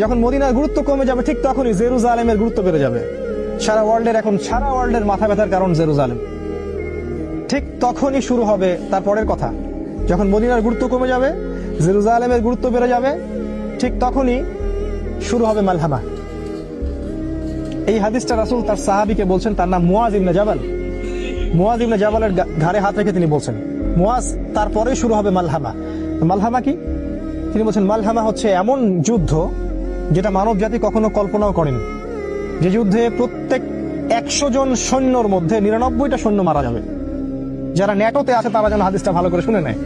যখন মদিনার গুরুত্ব কমে যাবে ঠিক তখনই জেরুজালেমের গুরুত্ব বেড়ে যাবে। সারা ওয়ার্ল্ডের মাথা ব্যথার কারণ জেরুজালেম। ঠিক তখনই শুরু হবে তারপরের কথা, যখন মদিনার গুরুত্ব কমে যাবে, জেরুজালেমের গুরুত্ব বেড়ে যাবে, ঠিক তখনই শুরু হবে মালহামা। এই হাদিসটা রাসূল তার সাহাবীকে বলছেন, তার নাম মুয়াজ ইবনে জাবাল। মুয়াজ ইবনে জাবালের ঘাড়ে হাত রেখে তিনি বলছেন, মুয়াজ, তারপরে শুরু হবে মালহামা। মালহামা কি? তিনি বলছেন, মালহামা হচ্ছে এমন যুদ্ধ যেটা মানব জাতি কখনো কল্পনাও করেনি। যে যুদ্ধে প্রত্যেক 100 জন সৈন্যর মধ্যে 99টা সৈন্য মারা যাবে। যারা ন্যাটোতে আছে তারা যেন হাদিসটা ভালো করে শুনে নেয়,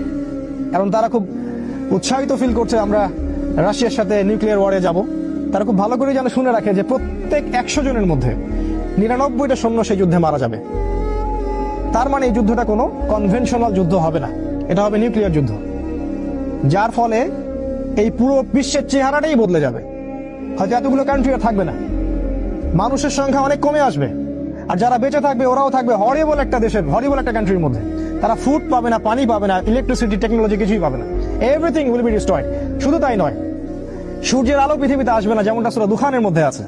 কারণ তারা খুব উৎসাহিত ফিল করছে আমরা রাশিয়ার সাথে নিউক্লিয়ার ওয়ারে যাব। তারা খুব ভালো করে যেন শুনে রাখে যে প্রত্যেক 100 জনের মধ্যে 99টা সৈন্য সেই যুদ্ধে মারা যাবে। তার মানে এই যুদ্ধটা কোনো কনভেনশনাল যুদ্ধ হবে না, এটা হবে নিউক্লিয়ার যুদ্ধ, যার ফলে এই পুরো বিশ্বের চেহারাটাই বদলে যাবে। হয়তো এতগুলো কান্ট্রি আর থাকবে না, মানুষের সংখ্যা অনেক কমে আসবে, আর যারা বেঁচে থাকবে ওরাও থাকবে হরিবল একটা দেশের, হরিবল একটা কান্ট্রির মধ্যে। তারা ফুড পাবে না, পানি পাবে না, ইলেকট্রিসিটি, টেকনোলজি কিছুই পাবে না। Everything will be destroyed. শুধু তাই নয়, সূর্যের আলো পৃথিবীতে আসবে না, যেমনটা সূরা দুখানের মধ্যে আছে,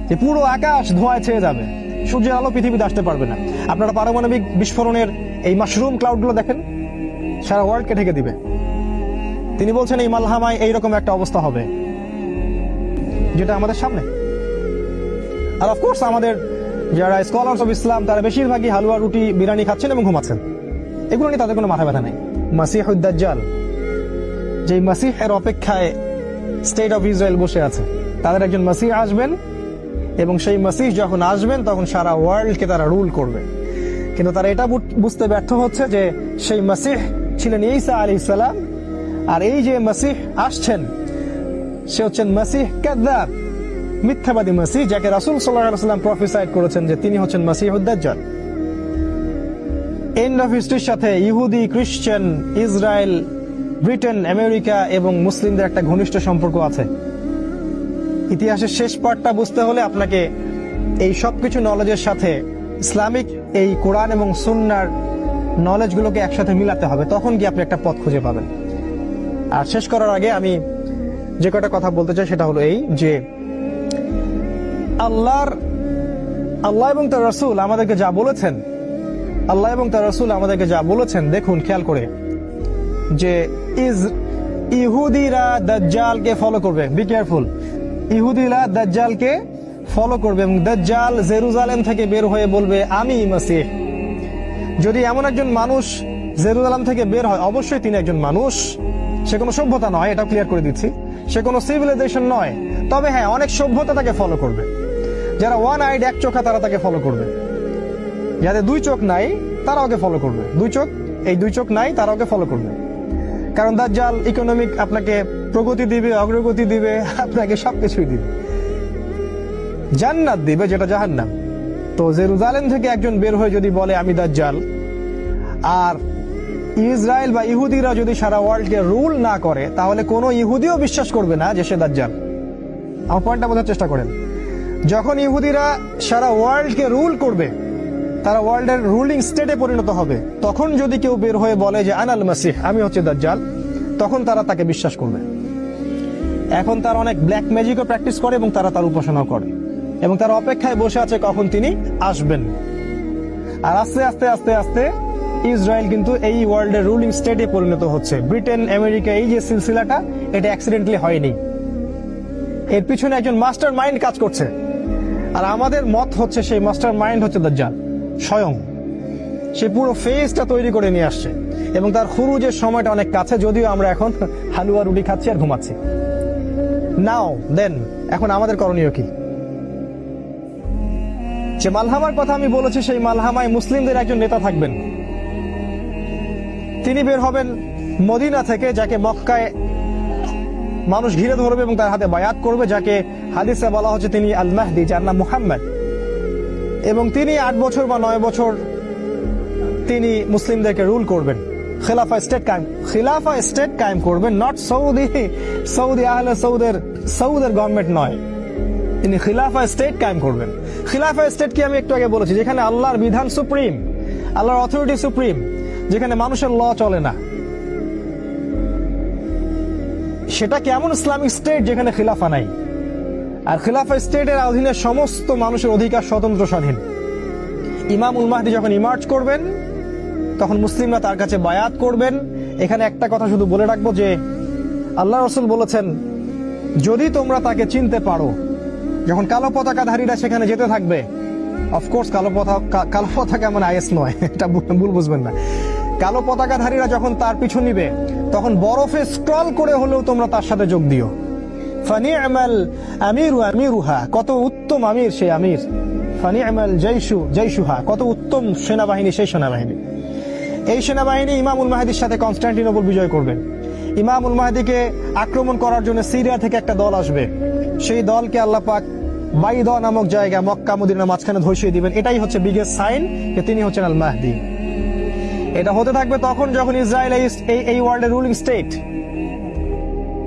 যে পুরো আকাশ ধোঁয়ায় ছেয়ে যাবে, সূর্যের আলো পৃথিবীতে আসতে পারবে না। আপনারা পারমাণবিক বিস্ফোরণের এই মাশরুম ক্লাউডগুলো দেখেন, সারা ওয়ার্ল্ডকে ঢেকে দিবে। তিনি বলছেন এই মালহামায় এইরকম একটা অবস্থা হবে, যেটা আমাদের সামনে। আর অফকোর্স আমাদের যারা স্কলার্স অফ ইসলাম তারা বেশিরভাগই হালুয়া, রুটি, বিরিয়ানি খাচ্ছেন এবং ঘুমাচ্ছেন। এগুলো নিয়ে তাদের কোনো মাথা ব্যথা নেই। মাসিহুদ দাজ্জাল, যে মাসিহের অপেক্ষায় স্টেট অফ ইসরায়েল বসে আছে, তাদের একজন মাসিহ আসবেন, এবং সেই মাসিহ যখন আসবেন তখন সারা ওয়ার্ল্ডকে তারা রুল করবে। কিন্তু তারা এটা বুঝতে ব্যর্থ হচ্ছে যে সেই মাসিহ ছিলেন ঈসা আলাইহিস সালাম, আর এই যে মাসিহ আসছেন সে হচ্ছেন মাসিহ কাযযাব, মিথ্যাবাদী মাসিহ, যাকে রাসূল সাল্লাল্লাহু আলাইহি ওয়াসাল্লাম প্রফেসাইড করেছেন যে তিনি হচ্ছেন মাসিহুদ দাজ্জাল। এন্ড অফ হিস্ট্রির সাথে ইহুদি, খ্রিস্টান, ইসরায়েল, ব্রিটেন, আমেরিকা এবং মুসলিমদের একটা ঘনিষ্ঠ সম্পর্ক আছে। ইতিহাসের শেষ পার্টটা বুঝতে হলে আপনাকে এই সবকিছু নলেজের সাথে ইসলামিক এই কোরআন এবং সুন্নাহর নলেজগুলোকে একসাথে মিলাতে হবে, তখন কি আপনি একটা পথ খুঁজে পাবেন। আর শেষ করার আগে আমি যে কটা কথা বলতে চাই সেটা হলো এই, যে আল্লাহ এবং তার রাসূল আমাদেরকে যা বলেছেন, আল্লাহ এবং তার রাসূল আমাদেরকে যা বলেছেন, দেখুন খেয়াল করে, যে ইহুদিরা দাজ্জালকে ফলো করবে। বি কেয়ারফুল, ইহুদিরা দাজ্জালকে ফলো করবে, এবং দাজ্জাল জেরুজালেম থেকে বের হয়ে বলবে আমি মাসিহ। যদি এমন একজন মানুষ জেরুজালেম থেকে বের হয়, অবশ্যই তিনি একজন মানুষ, সে কোনো সভ্যতা নয়, এটা ক্লিয়ার করে দিচ্ছি, সে কোনো সিভিলাইজেশন নয়। তবে হ্যাঁ, অনেক সভ্যতা তাকে ফলো করবে। যারা ওয়ান আইড, এক চোখা, তারা তাকে ফলো করবে। যাদের দুই চোখ নাই তারা ওকে ফলো করবে। দুই চোখ নাই তারা ওকে ফলো করবে, কারণ দাজ্জাল ইকোনমিক আপনাকে প্রগতি দিবে, অগ্রগতি দিবে, আপনাকে সবকিছুই দিবে, জান্নাত দিবে যেটা জাহান্নাম। তো জেরুজালেম থেকে একজন বের হয়ে যদি বলে আমি দাজ্জাল, আর ইসরায়েল বা ইহুদিরা যদি সারা ওয়ার্ল্ডকে রুল না করে, তাহলে কোনো ইহুদিও বিশ্বাস করবে না যে সে দাজ্জাল। আমার পয়েন্টটা বোঝার চেষ্টা করেন। যখন ইহুদিরা সারা ওয়ার্ল্ডকে রুল করবে, তারা ওয়ার্ল্ডের রুলিং স্টেটে পরিণত হবে, তখন যদি কেউ বের হয়ে বলে যে আনাল মাসিহ, আমি হচ্ছে দাজ্জাল, তখন তারা তাকে বিশ্বাস করবে। এখন তারা অনেক ব্ল্যাক ম্যাজিকও প্র্যাকটিস করে এবং তারা তার উপাসনাও করে, এবং তারা অপেক্ষায় বসে আছে কখন তিনি আসবেন। আর আস্তে আস্তে আস্তে আস্তে ইসরায়েল কিন্তু এই ওয়ার্ল্ডের রুলিং স্টেটে পরিণত হচ্ছে। ব্রিটেন, আমেরিকা, এই যে সিলসিলাটা, এটা অ্যাক্সিডেন্টালি হয়নি, এর পিছনে একজন মাস্টার মাইন্ড কাজ করছে। আর আমাদের মত হচ্ছে সেই মাস্টার মাইন্ড হচ্ছে দাজ্জাল স্বয়ং। সে পুরো ফেসটা তৈরি করে নিয়ে আসছে, এবং তার খুরুজের সময়টা অনেক কাছে, যদিও আমরা এখন হালুয়া, রুটি খাচ্ছি আর ঘুমাচ্ছি। নাও দেন, এখন আমাদের করণীয় কি? যে মালহামার কথা আমি বলেছি, সেই মালহামায় মুসলিমদের একজন নেতা থাকবেন। তিনি বের হবেন মদিনা থেকে, যাকে মক্কায় মানুষ ঘিরে ধরবে এবং তার হাতে বায়াত করবে, যাকে হাদিসে বলা হচ্ছে তিনি আল মাহদি, যার নাম মুহাম্মদ। এবং তিনি 8 বছর বা 9 বছর তিনি মুসলিমদেরকে রুল করবেন, খিলাফা স্টেট কায়েম করবেন। নট সৌদি আহলে সৌদের গভর্নমেন্ট নয়, তিনি খিলাফা স্টেট কায়েম করবেন। খিলাফা স্টেট কি আমি একটু আগে বলেছি, যেখানে আল্লাহর বিধান সুপ্রিম, আল্লাহর অথরিটি সুপ্রিম, যেখানে মানুষের ল চলে না। সেটা কেমন ইসলামিক স্টেট যেখানে খিলাফা নাই? আর খিলাফা স্টেটের অধীনে সমস্ত মানুষের অধিকার স্বতন্ত্র স্বাধীন। ইমামুল মাহদি যখন ইমার্জ করবেন তখন মুসলিমরা তার কাছে বায়াত করবেন। এখানে একটা কথা শুধু বলে রাখবো যে আল্লাহ রাসূল বলেছেন, যদি তোমরা তাকে চিনতে পারো, যখন কালো পতাকাধারীরা সেখানে যেতে থাকবে, অফকোর্স কালো পতাকা মানে আইএস নয়, এটা ভুল বুঝবেন না। কালো পতাকাধারীরা যখন তার পিছু নিবে তখন বরফে স্ক্রল করে হলেও তোমরা তার সাথে যোগ দিও। ফানি'মাল আমিরু আমিরুহা, কত উত্তম আমির সেই আমির। ফানি'মাল জাইশুহা, কত উত্তম সেনাবাহিনী সেই সেনাবাহিনী। এই সেনাবাহিনী ইমামুল মাহদির সাথে কনস্টান্টিনোপল বিজয় করবেন। ইমামুল মাহদিকে আক্রমণ করার জন্য সিরিয়া থেকে একটা দল আসবে, সেই দলকে আল্লাহ পাক বাইদা নামক জায়গা মক্কা মদিনার মাঝখানে ধসিয়ে দিবেন। এটাই হচ্ছে বিগেস্ট সাইন যে তিনি হচ্ছেন আল মাহদি। এটা হতে থাকবে তখন যখন ইসরায়েল এই ওয়ার্ল্ডের রুলিং স্টেট,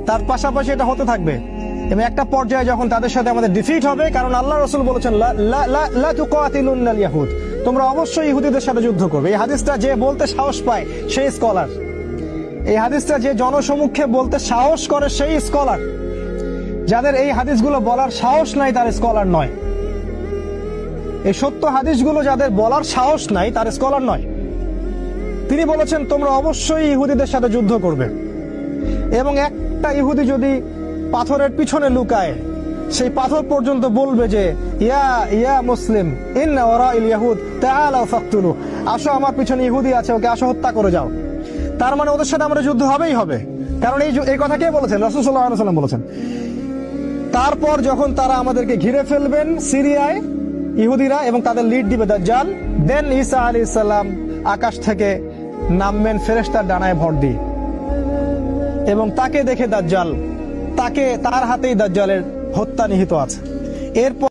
তার পাশাপাশি এটা হতে থাকবে এবং একটা পর্যায়ে যখন তাদের সাথে আমাদের ডিফিট হবে, কারণ আল্লাহ রাসূল বলেছেন লা তুকাতিলুনাল ইয়াহুদ, তোমরা অবশ্যই ইহুদিদের সাথে যুদ্ধ করবে। এই হাদিসটা যে বলতে সাহস পায় সেই স্কলার, এই হাদিসটা যে জনসমক্ষে বলতে সাহস করে সেই স্কলার। যাদের এই হাদিসগুলো বলার সাহস নাই তার স্কলার নয়। এই সত্য হাদিসগুলো যাদের বলার সাহস নাই তার স্কলার নয়। তিনি বলেছেন তোমরা অবশ্যই ইহুদিদের সাথে যুদ্ধ করবে, এবং একটা ইহুদি যদি পাথরের পিছনে লুকায়, সেই পাথর পর্যন্ত বলবে যে ইয়া মুসলিম ইন্না ওয়ারাইল ইয়াহুদ তাআলাউ ফাকতুলু, আসো আমার পিছনে ইহুদি আছে, ওকে আসো হত্যা করে যাও। তার মানে ওদের সাথে আমাদের যুদ্ধ হবেই হবে, কারণ এই কথা কে বলেছেন? রাসূল সাল্লাল্লাহু আলাইহি ওয়াসাল্লাম বলেছেন। তারপর যখন তারা আমাদেরকে ঘিরে ফেলবেন সিরিয়ায় ইহুদিরা, এবং তাদের লিড দিবে দাজ্জাল, দেন ঈসা আলাইহিস সালাম আকাশ থেকে নামবেন ফেরেশতার ডানায় ভর দিয়ে, এবং তাকে দেখে দাজ্জাল, তার হাতেই দাজ্জালের হত্যা নিহিত আছে। এরপর